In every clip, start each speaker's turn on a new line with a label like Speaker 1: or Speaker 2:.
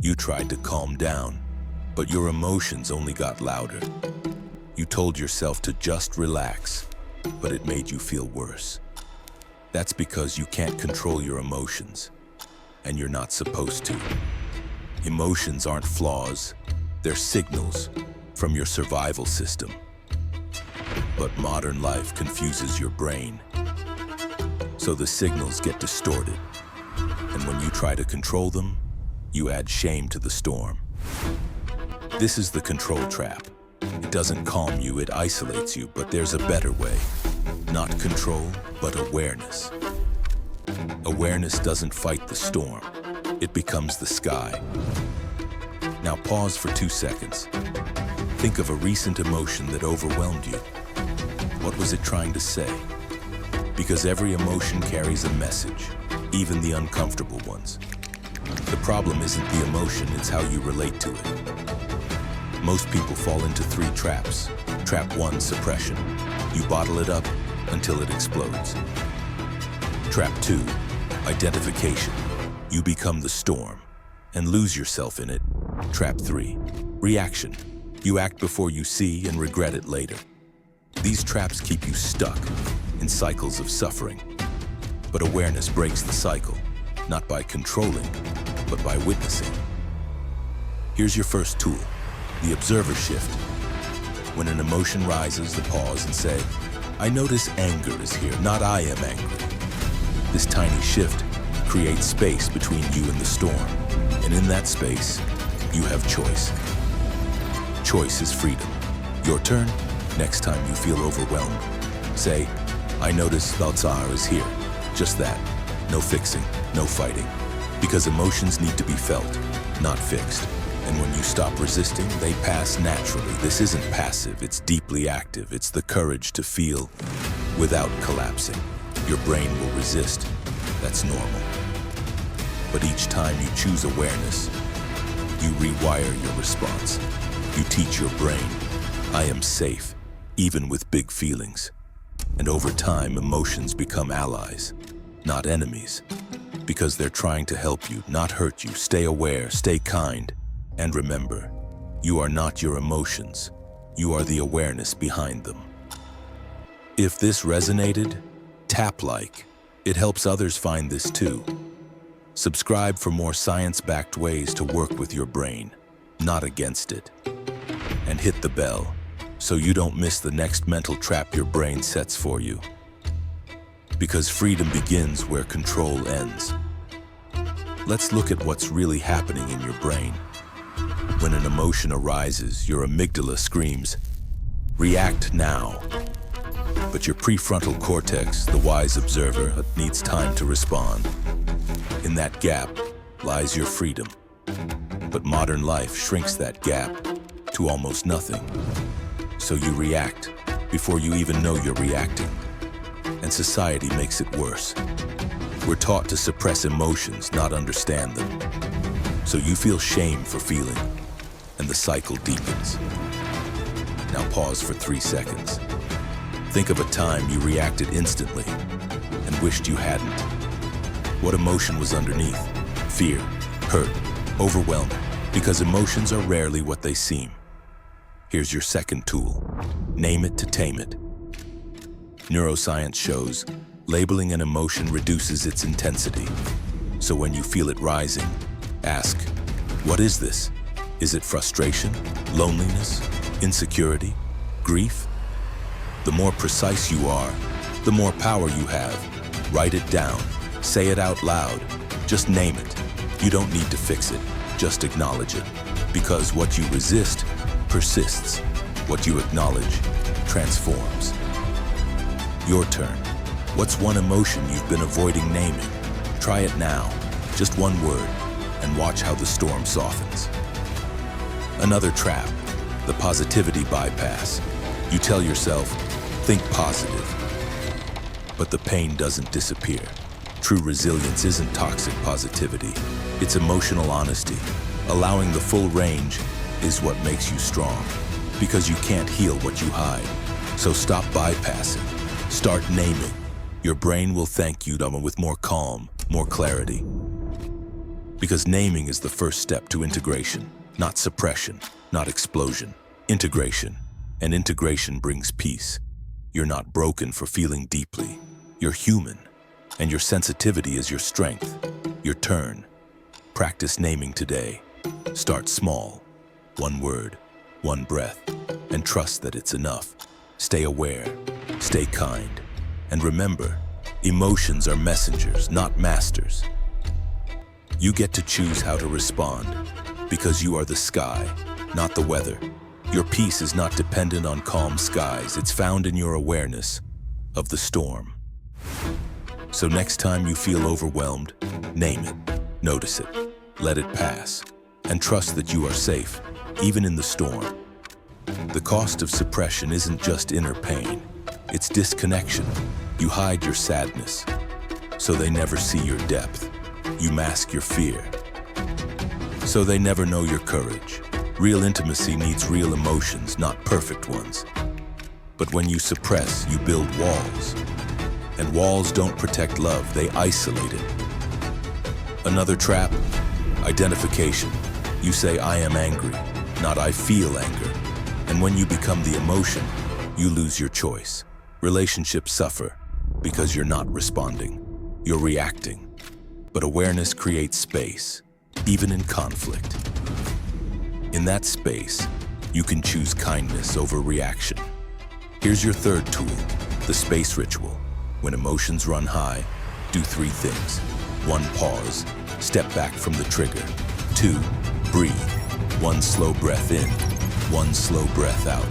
Speaker 1: You tried to calm down, but your emotions only got louder. You told yourself to just relax, but it made you feel worse. That's because you can't control your emotions, and you're not supposed to. Emotions aren't flaws, they're signals from your survival system. But modern life confuses your brain, so the signals get distorted. And when you try to control them, you add shame to the storm. This is the control trap. It doesn't calm you, it isolates you, but there's a better way. Not control, but awareness. Awareness doesn't fight the storm. It becomes the sky. Now pause for 2 seconds. Think of a recent emotion that overwhelmed you. What was it trying to say? Because every emotion carries a message, even the uncomfortable ones. The problem isn't the emotion, it's how you relate to it. Most people fall into 3 traps. Trap 1, suppression. You bottle it up until it explodes. Trap 2, identification. You become the storm and lose yourself in it. Trap 3, reaction. You act before you see and regret it later. These traps keep you stuck in cycles of suffering. But awareness breaks the cycle, not by controlling, but by witnessing. Here's your first tool, the observer shift. When an emotion rises, the pause and say, I notice anger is here, not I am angry. This tiny shift creates space between you and the storm. And in that space, you have choice. Choice is freedom. Your turn. Next time you feel overwhelmed, say, I notice Baltzar is here. Just that. No fixing, no fighting. Because emotions need to be felt, not fixed. And when you stop resisting, they pass naturally. This isn't passive, it's deeply active. It's the courage to feel without collapsing. Your brain will resist. That's normal. But each time you choose awareness, you rewire your response. You teach your brain, I am safe, even with big feelings. And over time, emotions become allies, not enemies. Because they're trying to help you, not hurt you. Stay aware, stay kind. And remember, you are not your emotions. You are the awareness behind them. If this resonated, tap like. It helps others find this too. Subscribe for more science-backed ways to work with your brain, not against it. And hit the bell so you don't miss the next mental trap your brain sets for you. Because freedom begins where control ends. Let's look at what's really happening in your brain. When an emotion arises, your amygdala screams, react now. But your prefrontal cortex, the wise observer, needs time to respond. In that gap lies your freedom. But modern life shrinks that gap to almost nothing. So you react before you even know you're reacting. And society makes it worse. We're taught to suppress emotions, not understand them. So you feel shame for feeling, and the cycle deepens. Now pause for 3 seconds. Think of a time you reacted instantly and wished you hadn't. What emotion was underneath? Fear, hurt, overwhelm, because emotions are rarely what they seem. Here's your second tool. Name it to tame it. Neuroscience shows labeling an emotion reduces its intensity. So when you feel it rising, ask, what is this? Is it frustration, loneliness, insecurity, grief? The more precise you are, the more power you have. Write it down. Say it out loud. Just name it. You don't need to fix it. Just acknowledge it. Because what you resist persists. What you acknowledge transforms. Your turn. What's one emotion you've been avoiding naming? Try it now. Just one word, and watch how the storm softens. Another trap, the positivity bypass. You tell yourself, think positive. But the pain doesn't disappear. True resilience isn't toxic positivity. It's emotional honesty. Allowing the full range is what makes you strong. Because you can't heal what you hide. So stop bypassing. Start naming. Your brain will thank you with more calm, more clarity. Because naming is the first step to integration, not suppression, not explosion. Integration. And integration brings peace. You're not broken for feeling deeply. You're human. And your sensitivity is your strength. Your turn. Practice naming today. Start small. One word, one breath, and trust that it's enough. Stay aware. Stay kind. And remember, emotions are messengers, not masters. You get to choose how to respond, because you are the sky, not the weather. Your peace is not dependent on calm skies. It's found in your awareness of the storm. So next time you feel overwhelmed, name it, notice it, let it pass, and trust that you are safe, even in the storm. The cost of suppression isn't just inner pain, it's disconnection. You hide your sadness, so they never see your depth. You mask your fear, so they never know your courage. Real intimacy needs real emotions, not perfect ones. But when you suppress, you build walls. And walls don't protect love, they isolate it. Another trap, identification. You say, I am angry, not I feel anger. And when you become the emotion, you lose your choice. Relationships suffer because you're not responding, you're reacting. But awareness creates space, even in conflict. In that space, you can choose kindness over reaction. Here's your third tool, the space ritual. When emotions run high, do 3 things. 1, pause, step back from the trigger. 2, breathe. 1 slow breath in, 1 slow breath out.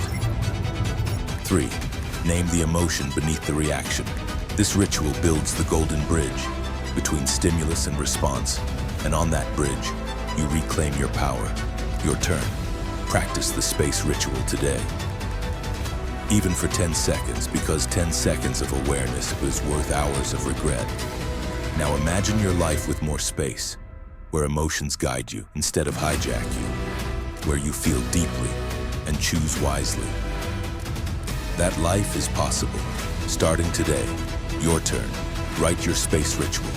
Speaker 1: 3, name the emotion beneath the reaction. This ritual builds the golden bridge between stimulus and response, and on that bridge, you reclaim your power. Your turn. Practice the space ritual today. Even for 10 seconds, because 10 seconds of awareness is worth hours of regret. Now imagine your life with more space, where emotions guide you instead of hijack you, where you feel deeply and choose wisely. That life is possible. Starting today, your turn. Write your space ritual,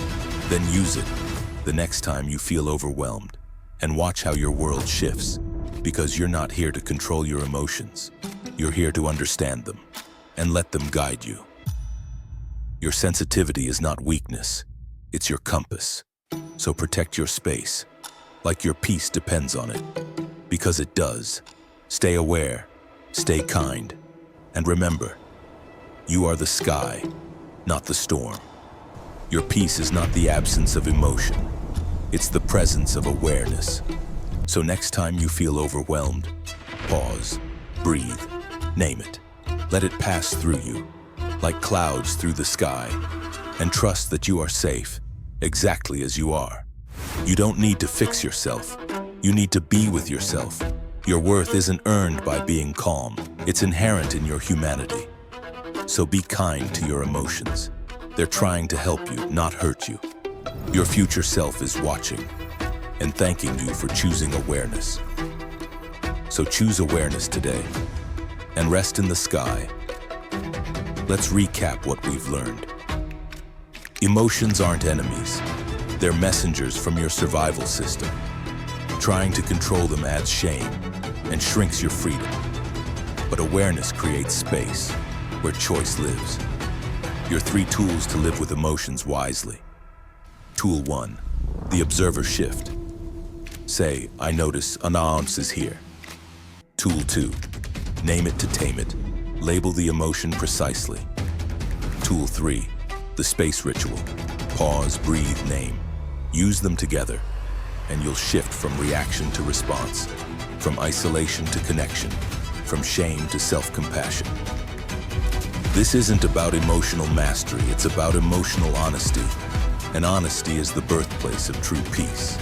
Speaker 1: then use it the next time you feel overwhelmed. And watch how your world shifts, because you're not here to control your emotions. You're here to understand them and let them guide you. Your sensitivity is not weakness, it's your compass. So protect your space, like your peace depends on it, because it does. Stay aware, stay kind, and remember, you are the sky, not the storm. Your peace is not the absence of emotion. It's the presence of awareness. So next time you feel overwhelmed, pause, breathe, name it. Let it pass through you, like clouds through the sky, and trust that you are safe, exactly as you are. You don't need to fix yourself. You need to be with yourself. Your worth isn't earned by being calm. It's inherent in your humanity. So be kind to your emotions. They're trying to help you, not hurt you. Your future self is watching and thanking you for choosing awareness. So choose awareness today and rest in the sky. Let's recap what we've learned. Emotions aren't enemies. They're messengers from your survival system. Trying to control them adds shame and shrinks your freedom. But awareness creates space where choice lives. Your 3 tools to live with emotions wisely. Tool 1, the observer shift. Say, I notice an ounce is here. Tool 2, name it to tame it. Label the emotion precisely. Tool 3, the space ritual. Pause, breathe, name. Use them together, and you'll shift from reaction to response, from isolation to connection, from shame to self-compassion. This isn't about emotional mastery, it's about emotional honesty. And honesty is the birthplace of true peace.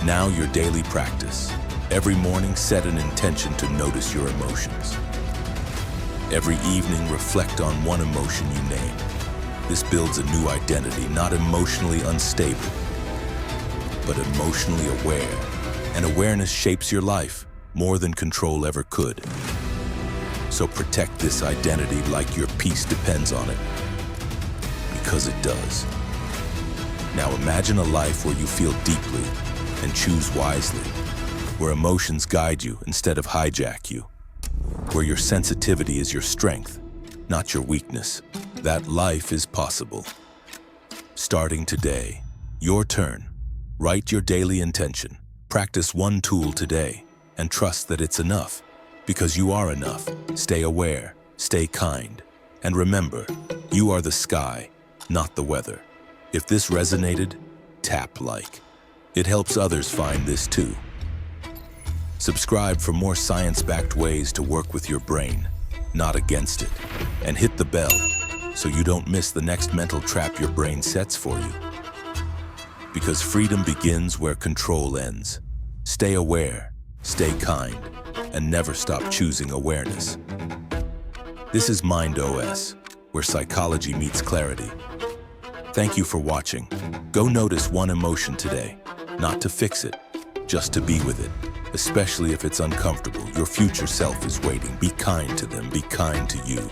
Speaker 1: Now your daily practice. Every morning, set an intention to notice your emotions. Every evening, reflect on one emotion you name. This builds a new identity, not emotionally unstable, but emotionally aware. And awareness shapes your life more than control ever could. So protect this identity like your peace depends on it, because it does. Now imagine a life where you feel deeply and choose wisely, where emotions guide you instead of hijack you, where your sensitivity is your strength, not your weakness. That life is possible. Starting today, your turn. Write your daily intention. Practice one tool today and trust that it's enough, because you are enough. Stay aware, stay kind, and remember, you are the sky, not the weather. If this resonated, tap like. It helps others find this too. Subscribe for more science-backed ways to work with your brain, not against it. And hit the bell so you don't miss the next mental trap your brain sets for you. Because freedom begins where control ends. Stay aware, stay kind, and never stop choosing awareness. This is Mind OS, where psychology meets clarity. Thank you for watching. Go notice one emotion today, not to fix it, just to be with it, especially if it's uncomfortable. Your future self is waiting. Be kind to them, be kind to you,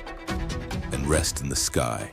Speaker 1: and rest in the sky.